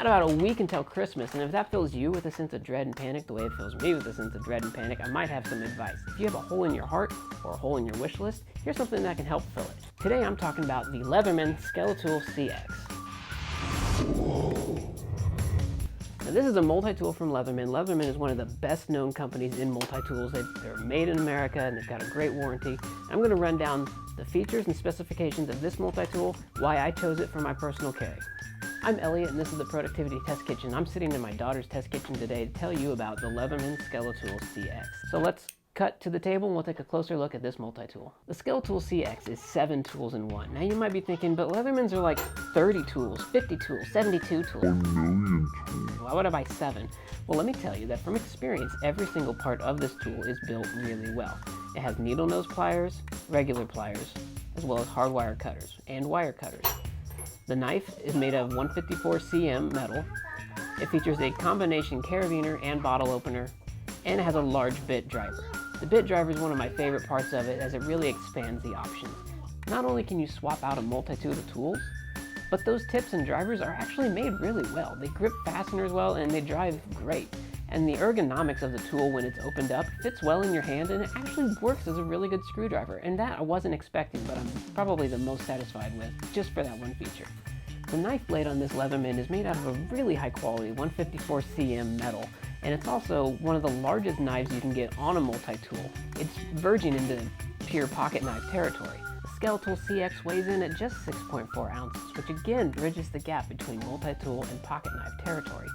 about a week until Christmas, and if that fills you with a sense of dread and panic the way it fills me with a sense of dread and panic, I might have some advice. If you have a hole in your heart or a hole in your wish list, here's something that can help fill it. Today I'm talking about the Leatherman Skeletool CX. Now, this is a multi-tool from Leatherman. Leatherman is one of the best known companies in multi-tools. They're made in America and they've got a great warranty. I'm going to run down the features and specifications of this multi-tool, why I chose it for my personal carry. I'm Elliot and this is the Productivity Test Kitchen. I'm sitting in my daughter's test kitchen today to tell you about the Leatherman Skeletool CX. So let's cut to the table and we'll take a closer look at this multi-tool. The Skeletool CX is 7 tools in one. Now you might be thinking, but Leathermans are like 30 tools, 50 tools, 72 tools. 1 million tools. Why would I buy 7? Well, let me tell you that from experience, every single part of this tool is built really well. It has needle nose pliers, regular pliers, as well as hardwire cutters and wire cutters. The knife is made of 154 cm metal. It features a combination carabiner and bottle opener, and it has a large bit driver. The bit driver is one of my favorite parts of it as it really expands the options. Not only can you swap out a multitude of tools, but those tips and drivers are actually made really well. They grip fasteners well and they drive great. And the ergonomics of the tool when it's opened up fits well in your hand and it actually works as a really good screwdriver. And that I wasn't expecting, but I'm probably the most satisfied with just for that one feature. The knife blade on this Leatherman is made out of a really high quality 154 cm metal. And it's also one of the largest knives you can get on a multi-tool. It's verging into pure pocket knife territory. The Skeletool CX weighs in at just 6.4 ounces, which again bridges the gap between multi-tool and pocket knife territory.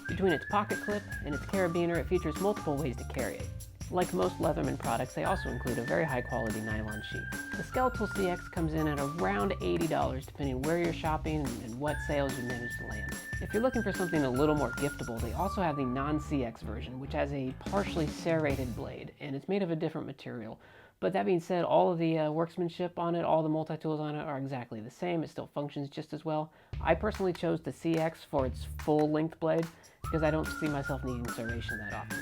Between its pocket clip and its carabiner, it features multiple ways to carry it. Like most Leatherman products, they also include a very high quality nylon sheath. The Skeletool CX comes in at around $80 depending where you're shopping and what sales you manage to land. If you're looking for something a little more giftable, they also have the non-CX version, which has a partially serrated blade, and it's made of a different material. But that being said, all of the workmanship on it, all the multi-tools on it are exactly the same. It still functions just as well. I personally chose the CX for its full-length blade because I don't see myself needing serration that often.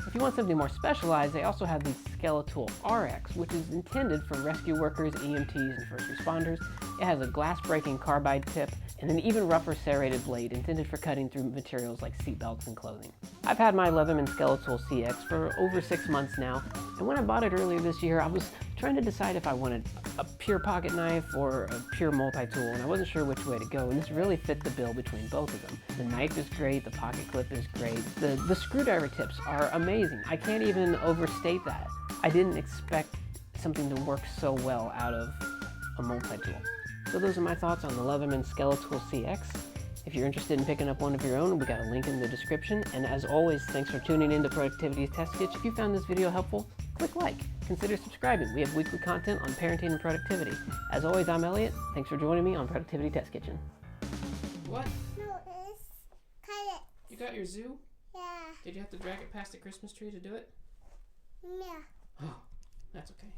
If you want something more specialized, they also have the Skeletool RX, which is intended for rescue workers, EMTs, and first responders. It has a glass-breaking carbide tip and an even rougher serrated blade intended for cutting through materials like seatbelts and clothing. I've had my Leatherman Skeletool CX for over 6 months now, and when I bought it earlier this year, I was trying to decide if I wanted a pure pocket knife or a pure multi-tool, and I wasn't sure which way to go, and this really fit the bill between both of them. The knife is great, the pocket clip is great, the screwdriver tips are amazing. I can't even overstate that. I didn't expect something to work so well out of a multi-tool. So those are my thoughts on the Leatherman Skeletool CX. If you're interested in picking up one of your own, we got a link in the description. And as always, thanks for tuning in to Productivity Test Kitchen. If you found this video helpful, click like. Consider subscribing. We have weekly content on parenting and productivity. As always, I'm Elliot. Thanks for joining me on Productivity Test Kitchen. What? No, it's carrot. You got your zoo? Yeah. Did you have to drag it past the Christmas tree to do it? Yeah. Oh, that's okay.